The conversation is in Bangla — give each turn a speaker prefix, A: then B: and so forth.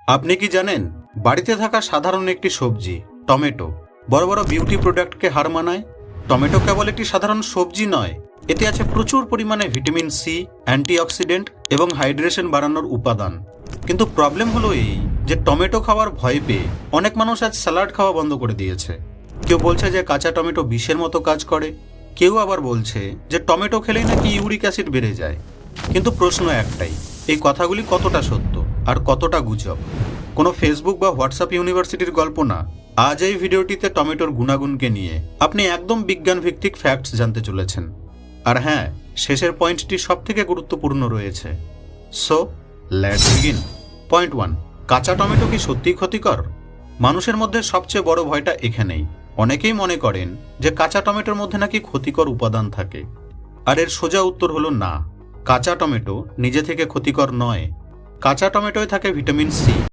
A: আপনি কি জানেন বাড়িতে থাকা সাধারণ একটি সবজি টমেটো বড় বড় বিউটি প্রোডাক্টকে হার মানায়? টমেটো কেবল একটি সাধারণ সবজি নয়, এতে আছে প্রচুর পরিমাণে ভিটামিন সি, অ্যান্টিঅক্সিডেন্ট এবং হাইড্রেশন বাড়ানোর উপাদান। কিন্তু প্রবলেম হলো এই যে টমেটো খাওয়ার ভয় পেয়ে অনেক মানুষ আজ স্যালাড খাওয়া বন্ধ করে দিয়েছে। কেউ বলছে যে কাঁচা টমেটো বিষের মতো কাজ করে, কেউ আবার বলছে যে টমেটো খেলেই নাকি ইউরিক অ্যাসিড বেড়ে যায়। কিন্তু প্রশ্ন একটাই, এই কথাগুলি কতটা সত্য আর কতটা গুজব? কোনো ফেসবুক বা হোয়াটসঅ্যাপ ইউনিভার্সিটির গল্প না। আজ এই ভিডিওটিতে টমেটোর গুণাগুণকে নিয়ে আপনি একদম বিজ্ঞান ভিত্তিক ফ্যাক্টস জানতে চলেছেন। আর হ্যাঁ, শেষের পয়েন্টটি সবথেকে গুরুত্বপূর্ণ রয়েছে। So let's begin. পয়েন্ট 1, কাঁচা টমেটো কি সত্যিই ক্ষতিকর? মানুষের মধ্যে সবচেয়ে বড় ভয়টা এখানেই। অনেকেই মনে করেন যে কাঁচা টমেটোর মধ্যে নাকি ক্ষতিকর উপাদান থাকে। আর এর সোজা উত্তর হলো না, কাঁচা টমেটো নিজে থেকে ক্ষতিকর নয়। কাঁচা টমেটোয় থাকে ভিটামিন সি,